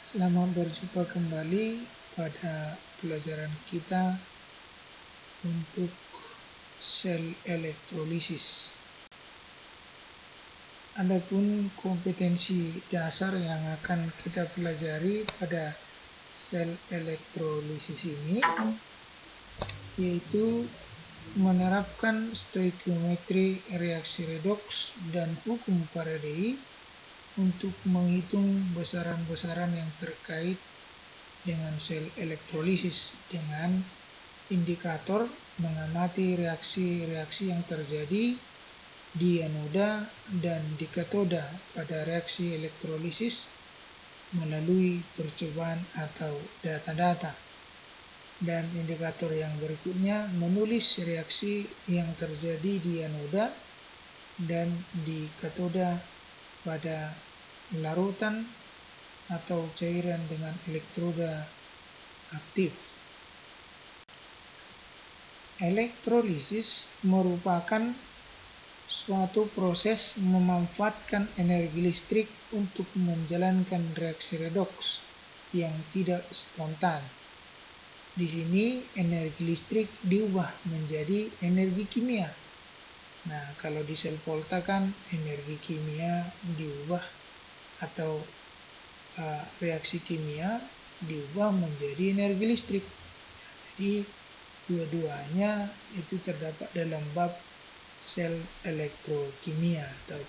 Selamat berjumpa kembali pada pelajaran kita untuk sel elektrolisis. Adapun kompetensi dasar yang akan kita pelajari pada sel elektrolisis ini yaitu menerapkan stoikiometri reaksi redoks dan hukum Faraday untuk menghitung besaran-besaran yang terkait dengan sel elektrolisis dengan indikator mengamati reaksi-reaksi yang terjadi di anoda dan di katoda pada reaksi elektrolisis melalui percobaan atau data-data. Dan indikator yang berikutnya menulis reaksi yang terjadi di anoda dan di katoda pada larutan atau cairan dengan elektroda aktif. Elektrolisis merupakan suatu proses memanfaatkan energi listrik untuk menjalankan reaksi redoks yang tidak spontan. Di sini energi listrik diubah menjadi energi kimia. Nah, kalau di sel Volta kan energi kimia diubah atau reaksi kimia diubah menjadi energi listrik. Jadi dua-duanya itu terdapat dalam bab sel elektrokimia atau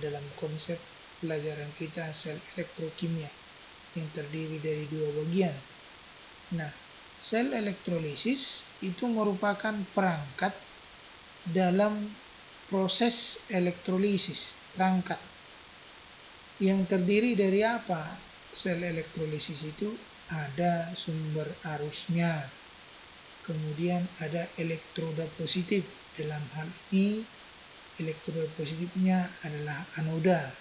dalam konsep pelajaran kita sel elektrokimia yang terdiri dari dua bagian. Nah, sel elektrolisis itu merupakan perangkat dalam proses elektrolisis, perangkat yang terdiri dari apa? Sel elektrolisis itu ada sumber arusnya, kemudian ada elektroda positif. Dalam hal ini elektroda positifnya adalah anoda.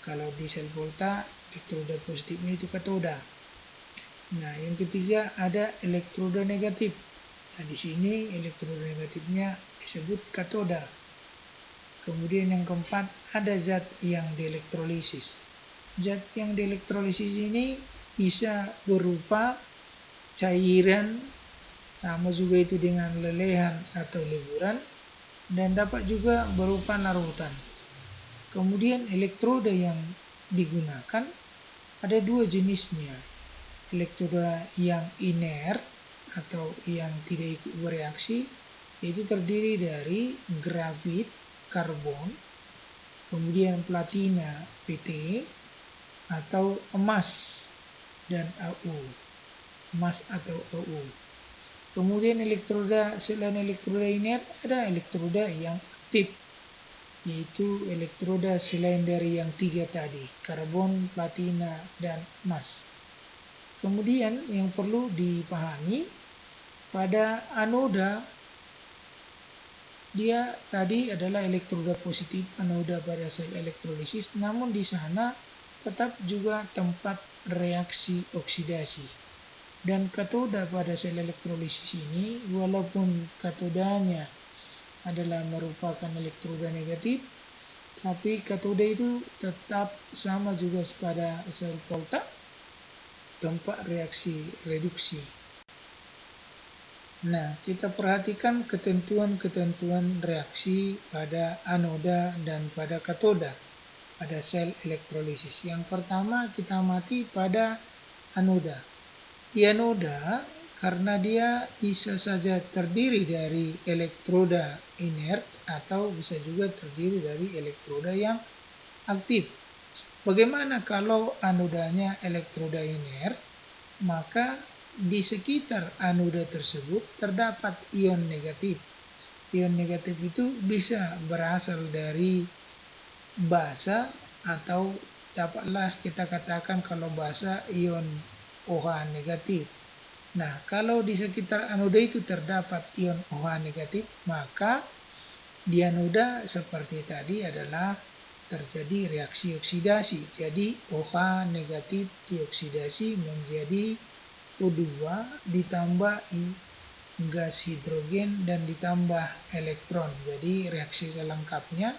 Kalau di sel Volta elektroda positifnya itu katoda. Nah, yang ketiga ada elektroda negatif. Nah, di sini elektroda negatifnya disebut katoda. Kemudian yang keempat ada zat yang dielektrolisis. Zat yang dielektrolisis ini bisa berupa cairan, sama juga itu dengan lelehan atau leburan, dan dapat juga berupa larutan. Kemudian elektroda yang digunakan ada dua jenisnya. Elektroda yang inert atau yang tidak ikut bereaksi, yaitu terdiri dari grafit, karbon, kemudian platina, Pt, atau emas dan Au. Emas atau Au. Kemudian elektroda selain elektroda inert ada elektroda yang aktif, yaitu elektroda selain dari yang tiga tadi, karbon, platina, dan emas. Kemudian yang perlu dipahami pada anoda dia tadi adalah elektroda positif anoda pada sel elektrolisis, namun di sana tetap juga tempat reaksi oksidasi. Dan katoda pada sel elektrolisis ini walaupun katodanya adalah merupakan elektroda negatif, tapi katoda itu tetap sama juga pada sel Volta, tempat reaksi reduksi. Nah, kita perhatikan ketentuan-ketentuan reaksi pada anoda dan pada katoda pada sel elektrolisis. Yang pertama kita amati pada anoda. Di anoda karena dia bisa saja terdiri dari elektroda inert atau bisa juga terdiri dari elektroda yang aktif. Bagaimana kalau anodanya elektroda inert? Maka di sekitar anoda tersebut terdapat ion negatif. Ion negatif itu bisa berasal dari basa atau dapatlah kita katakan kalau basa ion OH negatif. Nah, kalau di sekitar anoda itu terdapat ion OH negatif, maka di anoda seperti tadi adalah terjadi reaksi oksidasi. Jadi OH negatif dioksidasi menjadi O2 ditambah gas hidrogen dan ditambah elektron. Jadi reaksi selengkapnya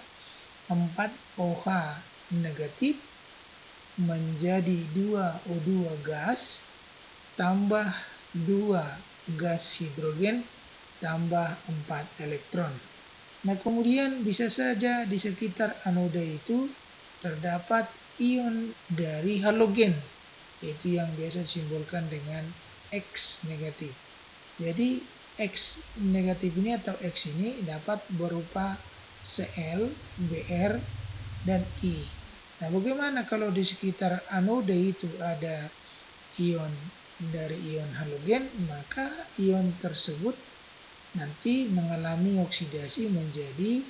4 OH negatif menjadi 2O2 gas tambah 2 gas hidrogen tambah 4 elektron. Nah, kemudian bisa saja di sekitar anoda itu terdapat ion dari halogen, yaitu yang biasa disimbolkan dengan X negatif. Jadi X negatif ini atau X ini dapat berupa Cl, Br, dan I. Nah, bagaimana kalau di sekitar anoda itu ada ion dari ion halogen, maka ion tersebut nanti mengalami oksidasi menjadi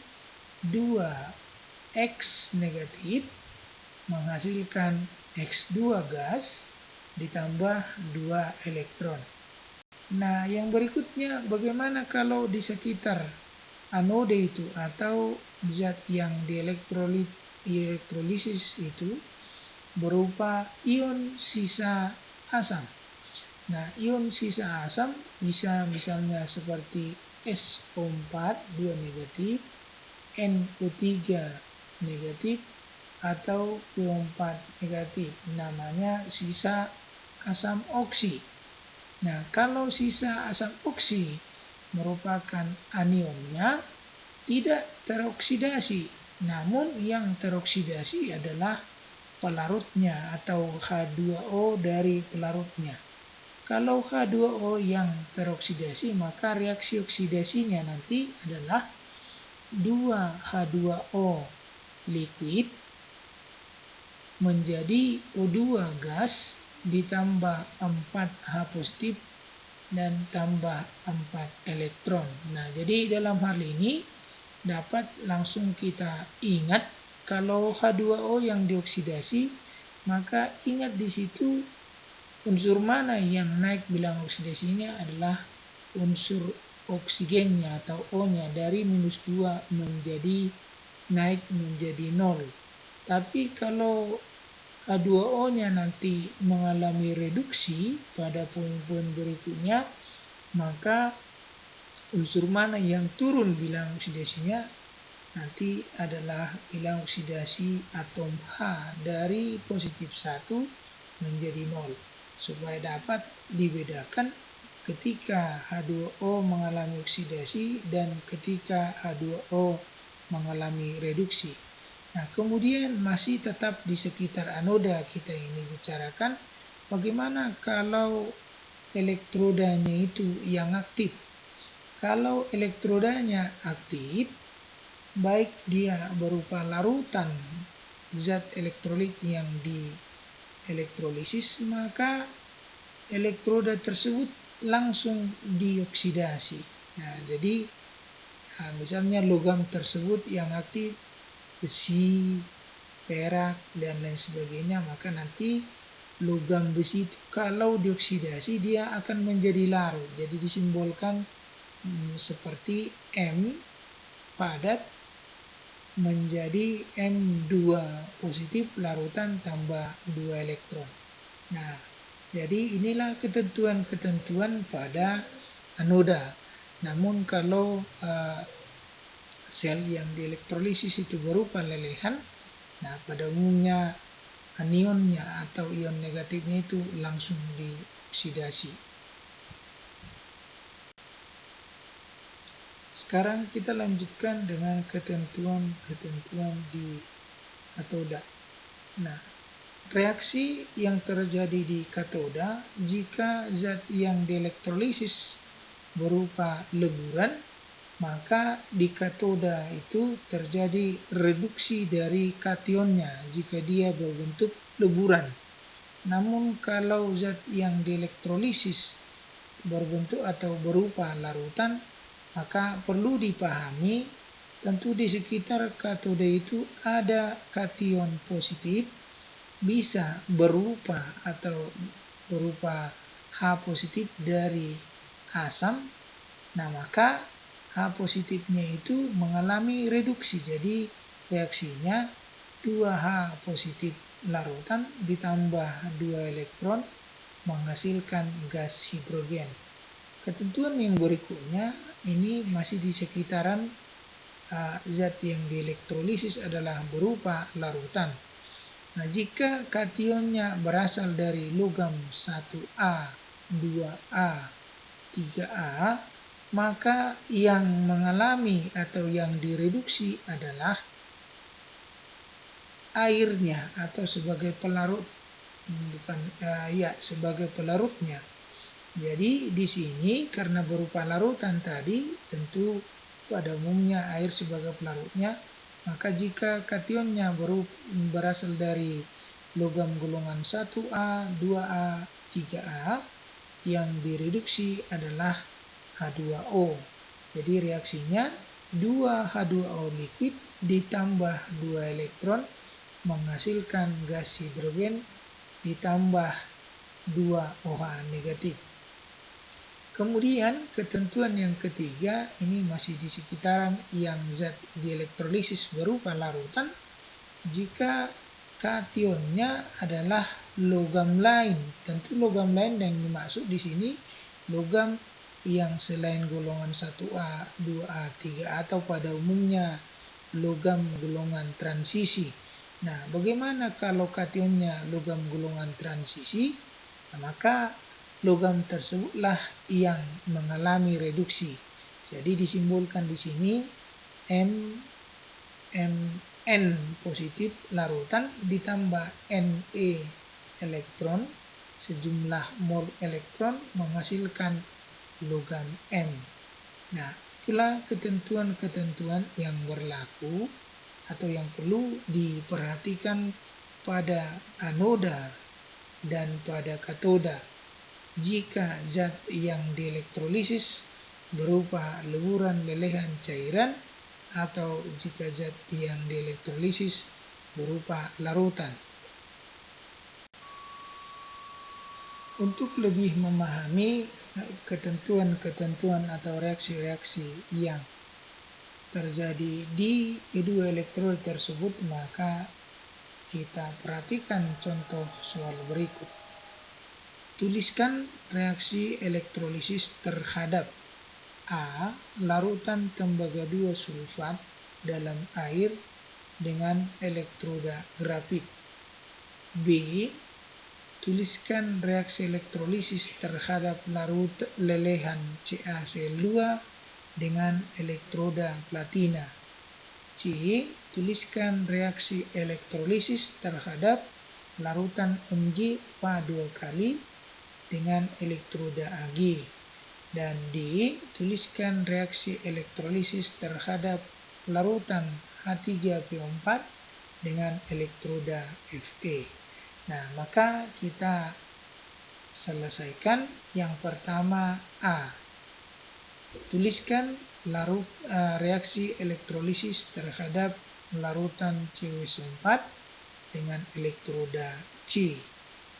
2X negatif menghasilkan X2 gas ditambah 2 elektron. Nah, yang berikutnya, bagaimana kalau di sekitar anoda itu atau zat yang dielektrolisis itu berupa ion sisa asam. Nah, ion sisa asam bisa misalnya seperti SO4 2 negatif, NO3 negatif, atau PO4 negatif. Namanya sisa asam oksi. Nah, kalau sisa asam oksi merupakan anionnya tidak teroksidasi, namun yang teroksidasi adalah pelarutnya atau H2O dari pelarutnya. Kalau H2O yang teroksidasi, maka reaksi oksidasinya nanti adalah 2H2O liquid menjadi O2 gas ditambah 4H positif dan tambah 4 elektron. Nah, jadi dalam hal ini dapat langsung kita ingat kalau H2O yang dioksidasi, maka ingat di situ unsur mana yang naik bilang oksidasinya adalah unsur oksigennya atau O-nya dari -2 menjadi naik menjadi 0. Tapi kalau H2O-nya nanti mengalami reduksi pada poin-poin berikutnya, maka unsur mana yang turun bilang oksidasinya nanti adalah bilang oksidasi atom H dari positif 1 menjadi 0. Supaya dapat dibedakan ketika H2O mengalami oksidasi dan ketika H2O mengalami reduksi. Nah, kemudian masih tetap di sekitar anoda kita ini bicarakan bagaimana kalau elektrodanya itu yang aktif. Kalau elektrodanya aktif, baik dia berupa larutan zat elektrolit yang dielektrolisis, maka elektroda tersebut langsung dioksidasi. Nah, jadi misalnya logam tersebut yang aktif besi, perak, dan lain sebagainya, maka nanti logam besi itu kalau dioksidasi dia akan menjadi larut. Jadi disimbolkan seperti M padat menjadi M2 positif larutan tambah 2 elektron. Nah, jadi inilah ketentuan-ketentuan pada anoda. Namun kalau sel yang dielektrolisis itu berupa lelehan, nah pada umumnya anionnya atau ion negatifnya itu langsung dioksidasi. Sekarang kita lanjutkan dengan ketentuan-ketentuan di katoda. Nah, reaksi yang terjadi di katoda jika zat yang dielektrolisis berupa leburan, maka di katoda itu terjadi reduksi dari kationnya jika dia berbentuk leburan. Namun kalau zat yang dielektrolisis berbentuk atau berupa larutan, maka perlu dipahami tentu di sekitar katoda itu ada kation positif, bisa berupa H positif dari asam. Nah, maka H positifnya itu mengalami reduksi. Jadi reaksinya 2H positif larutan ditambah 2 elektron menghasilkan gas hidrogen. Ketentuan yang berikutnya ini masih di sekitaran zat yang dielektrolisis adalah berupa larutan. Nah, jika kationnya berasal dari logam 1A, 2A, 3A, maka yang mengalami atau yang direduksi adalah airnya atau sebagai pelarut, sebagai pelarutnya. Jadi di sini karena berupa larutan tadi, tentu pada umumnya air sebagai pelarutnya, maka jika kationnya berasal dari logam golongan 1A, 2A, 3A, yang direduksi adalah H2O. Jadi reaksinya 2H2O liquid ditambah 2 elektron menghasilkan gas hidrogen ditambah 2 OH negatif. Kemudian ketentuan yang ketiga ini masih di sekitaran yang zat dielektrolisis berupa larutan. Jika kationnya adalah logam lain, tentu logam lain yang dimaksud di sini logam yang selain golongan 1A, 2A, 3A atau pada umumnya logam golongan transisi. Nah, bagaimana kalau kationnya logam golongan transisi? Nah, maka logam tersebutlah yang mengalami reduksi. Jadi disimbolkan di sini Mn positif larutan ditambah Ne elektron, sejumlah mol elektron menghasilkan logam M. Nah, itulah ketentuan-ketentuan yang berlaku atau yang perlu diperhatikan pada anoda dan pada katoda. Jika zat yang dielektrolisis berupa leburan lelehan cairan atau jika zat yang dielektrolisis berupa larutan. Untuk lebih memahami ketentuan-ketentuan atau reaksi-reaksi yang terjadi di kedua elektrod tersebut, maka kita perhatikan contoh soal berikut. Tuliskan reaksi elektrolisis terhadap A. Larutan tembaga 2 sulfat dalam air dengan elektroda grafit. B. Tuliskan reaksi elektrolisis terhadap larut lelehan CaCl2 dengan elektroda platina. C. Tuliskan reaksi elektrolisis terhadap larutan Mg Pa2 kali dengan elektroda Ag. Dan D. Tuliskan reaksi elektrolisis terhadap larutan H3PO4 dengan elektroda Fe. Nah, maka kita selesaikan yang pertama A. Tuliskan reaksi elektrolisis terhadap larutan CuSO4 dengan elektroda C.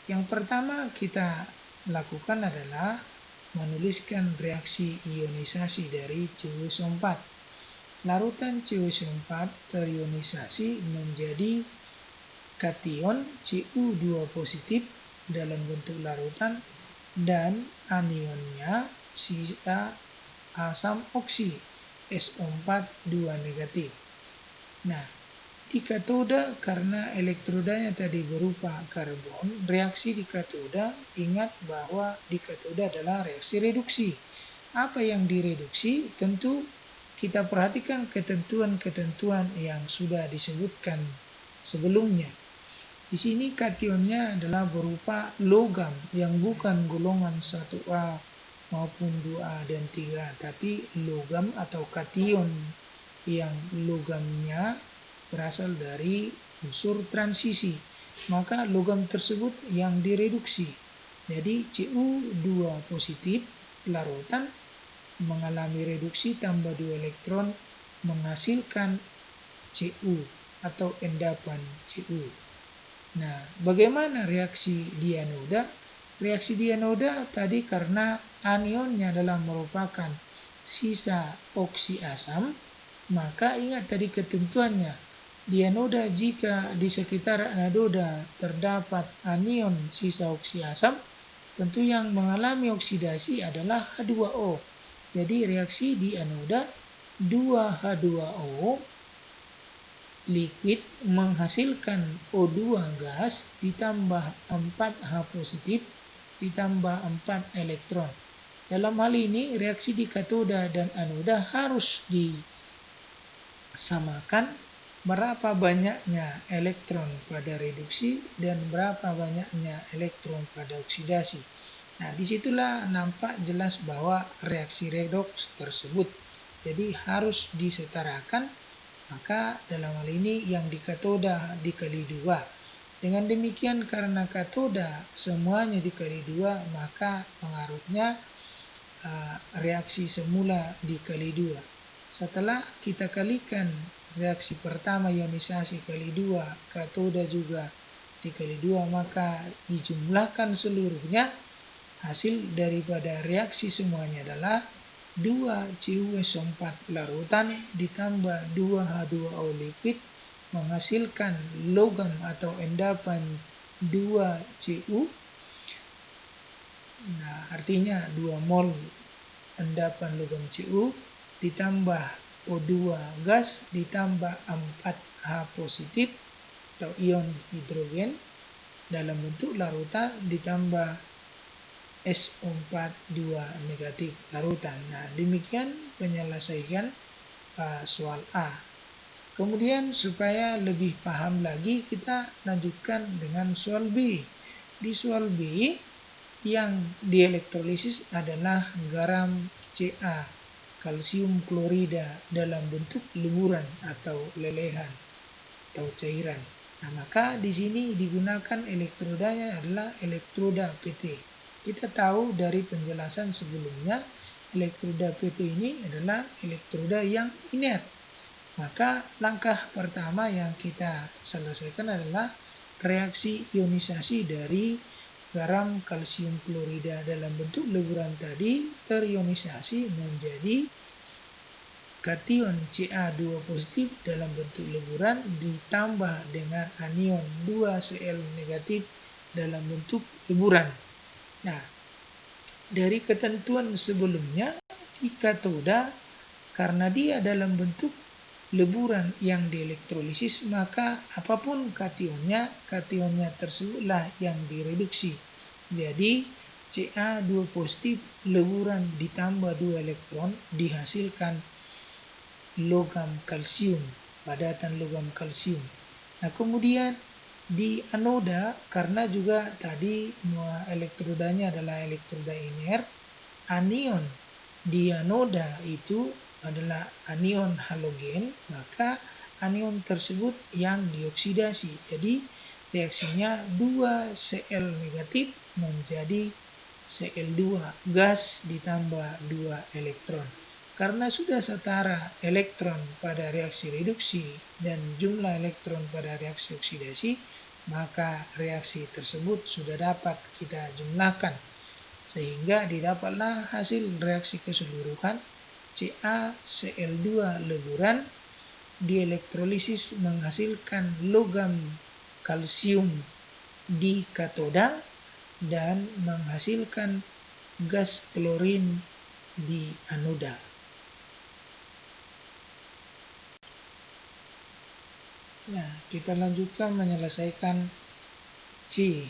Yang pertama kita lakukan adalah menuliskan reaksi ionisasi dari CuSO4. Larutan CuSO4 terionisasi menjadi kation Cu2 positif dalam bentuk larutan dan anionnya sisa asam oksi SO4 2 negatif. Nah, di katoda karena elektrodanya tadi berupa karbon, reaksi di katoda, ingat bahwa di katoda adalah reaksi reduksi. Apa yang direduksi? Tentu kita perhatikan ketentuan-ketentuan yang sudah disebutkan sebelumnya. Di sini kationnya adalah berupa logam yang bukan golongan 1A maupun 2A dan 3, tapi logam atau kation yang logamnya berasal dari unsur transisi, maka logam tersebut yang direduksi. Jadi Cu2 positif larutan mengalami reduksi tambah 2 elektron menghasilkan Cu atau endapan Cu. Nah, bagaimana reaksi di anoda? Reaksi di anoda tadi karena anionnya adalah merupakan sisa oksi asam, maka ingat tadi ketentuannya. Di anoda jika di sekitar anoda terdapat anion sisa oksi asam, tentu yang mengalami oksidasi adalah H2O. Jadi reaksi di anoda 2H2O liquid menghasilkan O2 gas ditambah 4H positif ditambah 4 elektron. Dalam hal ini reaksi di katoda dan anoda harus disamakan berapa banyaknya elektron pada reduksi dan berapa banyaknya elektron pada oksidasi. Nah, disitulah nampak jelas bahwa reaksi redoks tersebut. Jadi harus disetarakan, maka dalam hal ini yang di katoda dikali 2. Dengan demikian karena katoda semuanya dikali 2, maka pengaruhnya reaksi semula dikali 2. Setelah kita kalikan reaksi pertama ionisasi kali 2, katoda juga dikali 2, maka dijumlahkan seluruhnya. Hasil daripada reaksi semuanya adalah 2CuSO4 larutan ditambah 2H2O liquid menghasilkan logam atau endapan 2Cu. Nah, artinya 2 mol endapan logam Cu ditambah O2 gas ditambah 4H positif atau ion hidrogen dalam bentuk larutan ditambah SO4 2 negatif larutan. Nah, demikian penyelesaian soal A. Kemudian supaya lebih paham lagi kita lanjutkan dengan soal B. Di soal B yang dielektrolisis adalah garam Ca, kalsium klorida dalam bentuk leburan atau lelehan atau cairan. Nah, maka di sini digunakan elektrodanya adalah elektroda PT. Kita tahu dari penjelasan sebelumnya, elektroda PT ini adalah elektroda yang inert. Maka langkah pertama yang kita selesaikan adalah reaksi ionisasi dari garam kalsium klorida dalam bentuk leburan tadi terionisasi menjadi kation Ca2 positif dalam bentuk leburan ditambah dengan anion 2Cl negatif dalam bentuk leburan. Nah, dari ketentuan sebelumnya di katoda, karena dia dalam bentuk leburan yang dielektrolisis, maka apapun kationnya tersebutlah yang direduksi. Jadi Ca2 positif leburan ditambah 2 elektron dihasilkan logam kalsium, padatan logam kalsium. Nah, kemudian di anoda, karena juga tadi elektrodanya adalah elektroda inert, anion di anoda itu adalah anion halogen, maka anion tersebut yang dioksidasi. Jadi reaksinya 2Cl negatif menjadi Cl2 gas ditambah 2 elektron. Karena sudah setara elektron pada reaksi reduksi dan jumlah elektron pada reaksi oksidasi, maka reaksi tersebut sudah dapat kita jumlahkan. Sehingga didapatlah hasil reaksi keseluruhan CaCl2 leburan dielektrolisis menghasilkan logam kalsium di katoda dan menghasilkan gas klorin di anoda. Nah, kita lanjutkan menyelesaikan C.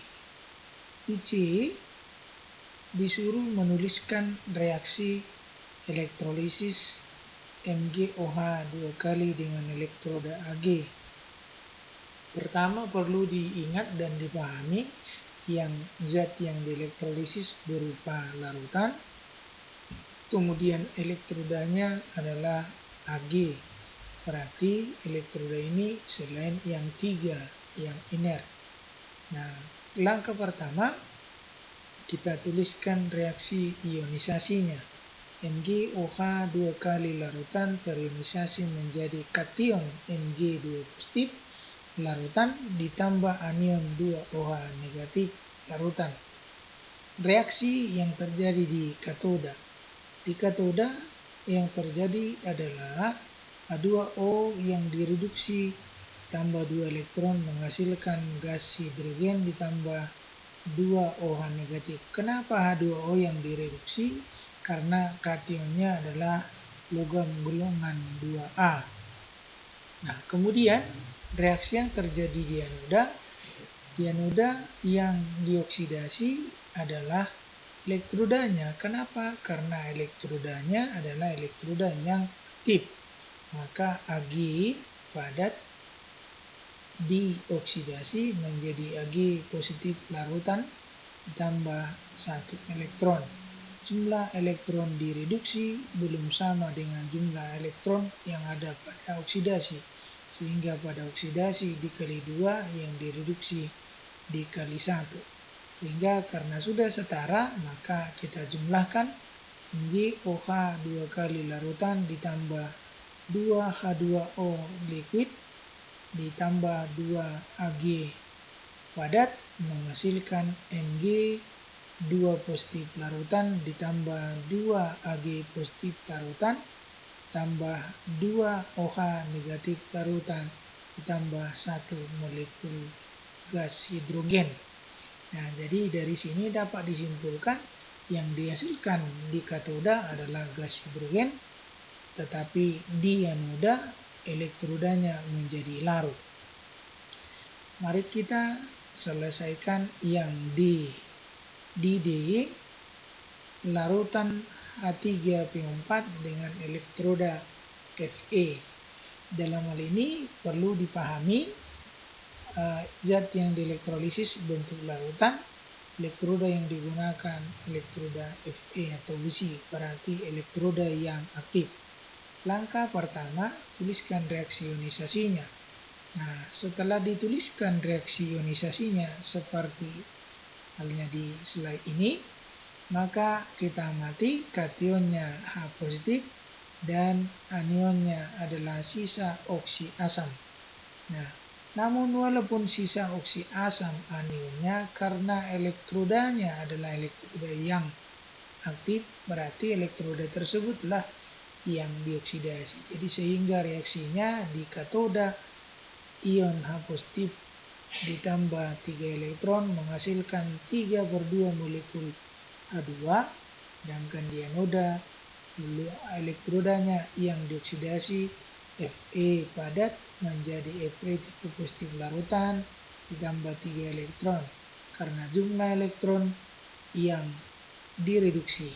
Di C disuruh menuliskan reaksi elektrolisis MgOH 2 kali dengan elektroda Ag. Pertama perlu diingat dan dipahami yang zat yang dielektrolisis berupa larutan, kemudian elektrodanya adalah Ag. Berarti elektroda ini selain yang 3 yang inert. Nah, langkah pertama kita tuliskan reaksi ionisasinya. MgOH 2 kali larutan terionisasi menjadi kation Mg2 positif larutan ditambah anion 2OH negatif larutan. Reaksi yang terjadi di katoda. Di katoda yang terjadi adalah H2O yang direduksi tambah 2 elektron menghasilkan gas hidrogen ditambah 2 OH negatif. Kenapa H2O yang direduksi? Karena kationnya adalah logam golongan 2A. Nah, kemudian reaksi yang terjadi di anoda yang dioksidasi adalah elektrodanya. Kenapa? Karena elektrodanya adalah elektroda yang aktif. Maka Ag padat dioksidasi menjadi Ag positif larutan ditambah 1 elektron. Jumlah elektron direduksi belum sama dengan jumlah elektron yang ada pada oksidasi, sehingga pada oksidasi dikali 2 yang direduksi dikali 1. Sehingga karena sudah setara, maka kita jumlahkan NaOH 2 kali larutan ditambah 2H2O liquid ditambah 2 Ag padat menghasilkan Mg 2 positif larutan ditambah 2 Ag positif larutan tambah 2 OH negatif larutan ditambah 1 molekul gas hidrogen. Nah, jadi dari sini dapat disimpulkan yang dihasilkan di katoda adalah gas hidrogen, tetapi di anoda elektrodanya menjadi larut. Mari kita selesaikan yang D larutan H3PO4 dengan elektroda Fe. Dalam hal ini perlu dipahami zat yang dielektrolisis bentuk larutan, elektroda yang digunakan elektroda Fe atau besi, berarti elektroda yang aktif. Langkah pertama, tuliskan reaksi ionisasinya. Nah, setelah dituliskan reaksi ionisasinya seperti halnya di slide ini, maka kita amati kationnya H positif dan anionnya adalah sisa oksi asam. Nah, namun walaupun sisa oksi asam anionnya, karena elektrodanya adalah elektroda yang aktif, berarti elektroda tersebutlah yang dioksidasi. Jadi sehingga reaksinya di katoda ion H positif ditambah 3 elektron menghasilkan 3/2 molekul H2, sedangkan di anoda elektrodanya yang dioksidasi Fe padat menjadi Fe 3 positif larutan ditambah 3 elektron karena jumlah elektron yang direduksi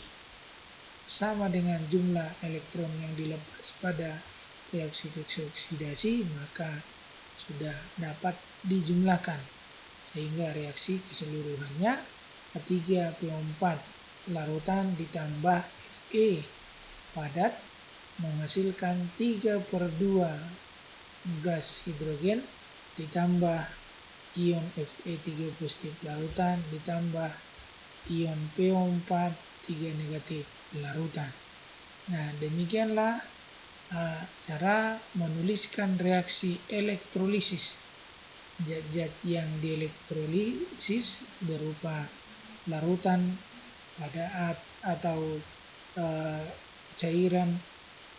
sama dengan jumlah elektron yang dilepas pada reaksi oksidasi, maka sudah dapat dijumlahkan sehingga reaksi keseluruhannya H3PO4 larutan ditambah Fe padat menghasilkan 3/2 gas hidrogen ditambah ion Fe 3 positif larutan ditambah ion PO4 3 negatif larutan. Nah, demikianlah cara menuliskan reaksi elektrolisis. Zat-zat yang dielektrolisis berupa larutan, padat atau cairan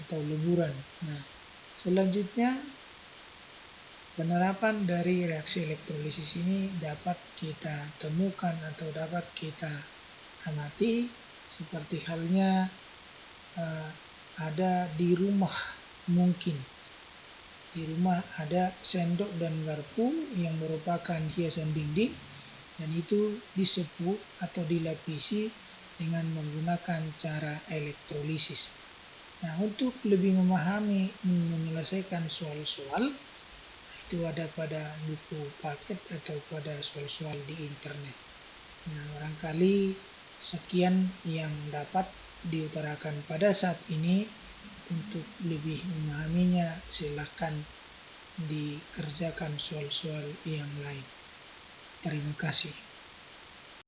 atau leburan. Nah, selanjutnya penerapan dari reaksi elektrolisis ini dapat kita temukan atau dapat kita amati seperti halnya ada di rumah. Mungkin di rumah ada sendok dan garpu yang merupakan hiasan dinding, dan itu disepuh atau dilapisi dengan menggunakan cara elektrolisis. Nah, untuk lebih memahami menyelesaikan soal-soal itu ada pada buku paket atau pada soal-soal di internet. Nah, barangkali sekian yang dapat diutarakan pada saat ini. Untuk lebih memahaminya, silakan dikerjakan soal-soal yang lain. Terima kasih.